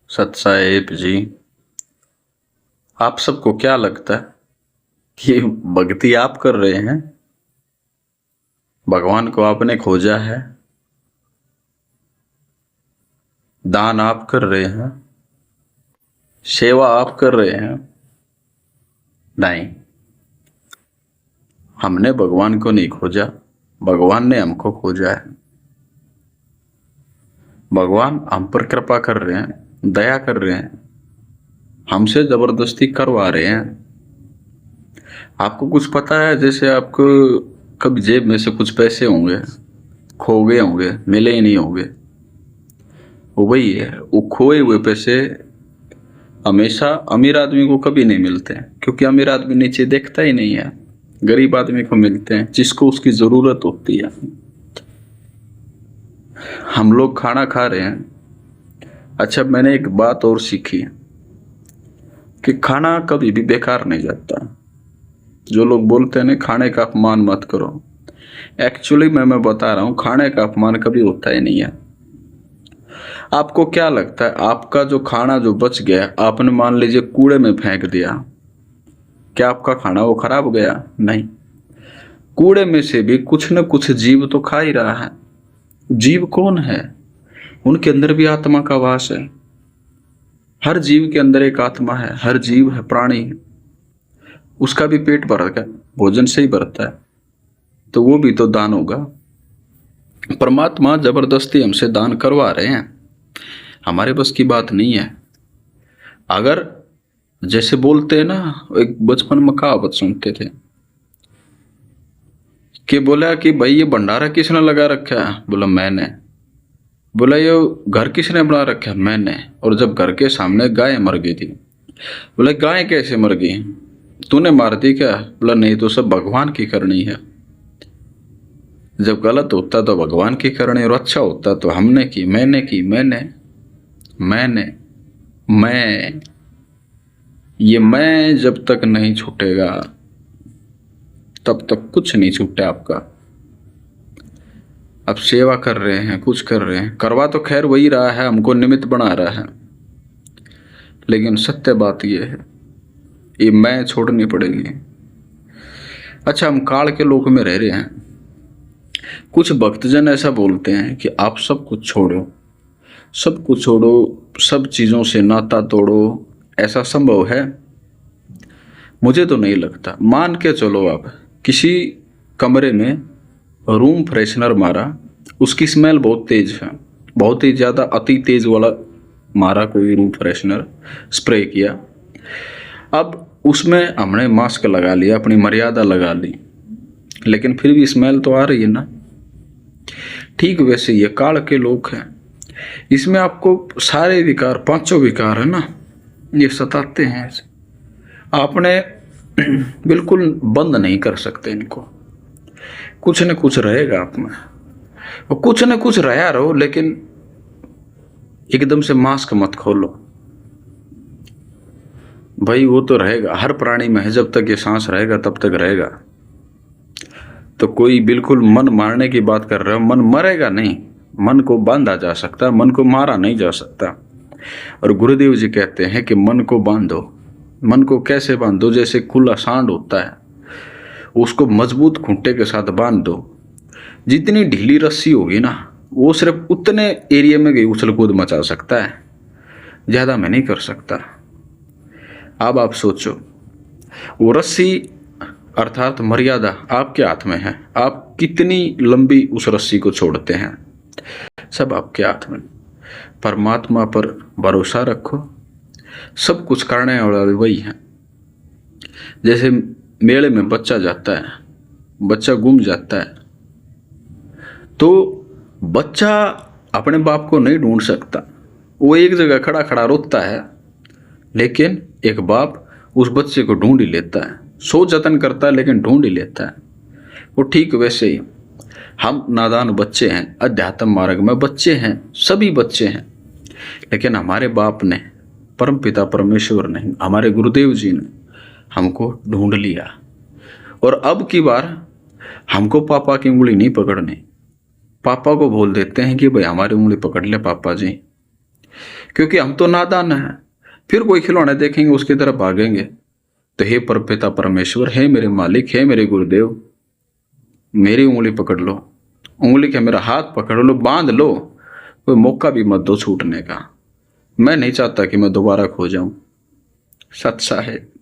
सत साहेब जी, आप सबको क्या लगता है कि भक्ति आप कर रहे हैं? भगवान को आपने खोजा है, दान आप कर रहे हैं, सेवा आप कर रहे हैं? नहीं, हमने भगवान को नहीं खोजा, भगवान ने हमको खोजा है। भगवान हम पर कृपा कर रहे हैं, दया कर रहे हैं, हमसे जबरदस्ती करवा रहे हैं। आपको कुछ पता है? जैसे आपको कभी जेब में से कुछ पैसे होंगे, खो गए होंगे, मिले ही नहीं होंगे, वो वही है। वो खोए हुए पैसे हमेशा अमीर आदमी को कभी नहीं मिलते हैं, क्योंकि अमीर आदमी नीचे देखता ही नहीं है। गरीब आदमी को मिलते हैं, जिसको उसकी जरूरत होती है। हम लोग खाना खा रहे हैं। अच्छा, मैंने एक बात और सीखी कि खाना कभी भी बेकार नहीं जाता। जो लोग बोलते हैं ना खाने का अपमान मत करो, एक्चुअली मैं बता रहा हूं, खाने का अपमान कभी होता ही नहीं है। आपको क्या लगता है, आपका जो खाना जो बच गया, आपने मान लीजिए कूड़े में फेंक दिया, क्या आपका खाना वो खराब गया? नहीं। कूड़े में से भी कुछ न कुछ जीव तो खा ही रहा है। जीव कौन है? उनके अंदर भी आत्मा का वास है। हर जीव के अंदर एक आत्मा है, हर जीव है, प्राणी है, उसका भी पेट भरता है, भोजन से ही भरता है, तो वो भी तो दान होगा। परमात्मा जबरदस्ती हमसे दान करवा रहे हैं, हमारे बस की बात नहीं है। अगर जैसे बोलते हैं ना, एक बचपन में कहावत सुनते थे कि बोला कि भाई ये भंडारा किसने लगा रखा है? बोला मैंने। बोला ये घर किसने बना रखा है? मैंने। और जब घर के सामने गाय मर गई थी, बोला गाय कैसे मर गई? तूने मार दी क्या? बोला नहीं, तो सब भगवान की करनी है। जब गलत होता तो भगवान की करनी, और अच्छा होता तो हमने की, मैंने की, मैंने मैं। ये मैं जब तक नहीं छूटेगा तब तक कुछ नहीं छूटे आपका। अब सेवा कर रहे हैं, कुछ कर रहे हैं, करवा तो खैर वही रहा है, हमको निमित्त बना रहा है, लेकिन सत्य बात यह है, ये मैं छोड़नी पड़ेगी। अच्छा, हम काल के लोक में रह रहे हैं। कुछ भक्तजन ऐसा बोलते हैं कि आप सब कुछ छोड़ो, सब कुछ छोड़ो, सब चीजों से नाता तोड़ो। ऐसा संभव है? मुझे तो नहीं लगता। मान के चलो, आप किसी कमरे में रूम फ्रेशनर मारा, उसकी स्मेल बहुत तेज है, बहुत ही ज्यादा अति तेज वाला मारा कोई रूम फ्रेशनर, स्प्रे किया। अब उसमें हमने मास्क लगा लिया, अपनी मर्यादा लगा ली, लेकिन फिर भी स्मेल तो आ रही है ना। ठीक वैसे ये काल के लोग हैं, इसमें आपको सारे विकार, पांचों विकार है ना, ये सताते हैं। आपने बिल्कुल बंद नहीं कर सकते इनको, कुछ न कुछ रहेगा आप में, और कुछ न कुछ रहा रहो, लेकिन एकदम से मास्क मत खोलो भाई, वो तो रहेगा, हर प्राणी में है, जब तक ये सांस रहेगा तब तक रहेगा। तो कोई बिल्कुल मन मारने की बात कर रहे हो, मन मरेगा नहीं, मन को बांधा जा सकता, मन को मारा नहीं जा सकता। और गुरुदेव जी कहते हैं कि मन को बांधो। मन को कैसे बांधो? जैसे खुला सांड होता है, उसको मजबूत खूंटे के साथ बांध दो, जितनी ढीली रस्सी होगी ना, वो सिर्फ उतने एरिया में गई उछल कूद मचा सकता है, ज्यादा में नहीं कर सकता। अब आप सोचो, वो रस्सी अर्थात मर्यादा आपके हाथ में है, आप कितनी लंबी उस रस्सी को छोड़ते हैं, सब आपके हाथ में। परमात्मा पर भरोसा रखो, सब कुछ करने वाले वही है। जैसे मेले में बच्चा जाता है, बच्चा गुम जाता है, तो बच्चा अपने बाप को नहीं ढूंढ सकता, वो एक जगह खड़ा खड़ा रोता है, लेकिन एक बाप उस बच्चे को ढूंढ ही लेता है, सो जतन करता है लेकिन ढूंढ ही लेता है। वो ठीक वैसे ही हम नादान बच्चे हैं, अध्यात्म मार्ग में बच्चे हैं, सभी बच्चे हैं, लेकिन हमारे बाप ने, परमपिता परमेश्वर ने, हमारे गुरुदेव जी ने हमको ढूंढ लिया। और अब की बार हमको पापा की उंगली नहीं पकड़नी, पापा को बोल देते हैं कि भाई हमारी उंगली पकड़ ले पापा जी, क्योंकि हम तो नादान हैं। फिर कोई खिलौने देखेंगे उसकी तरफ भागेंगे। तो हे परपिता परमेश्वर, हे मेरे मालिक, हे मेरे गुरुदेव, मेरी उंगली पकड़ लो, उंगली के मेरा हाथ पकड़ लो, बांध लो, कोई मौका भी मत दो छूटने का। मैं नहीं चाहता कि मैं दोबारा खो जाऊं। सच साहेब।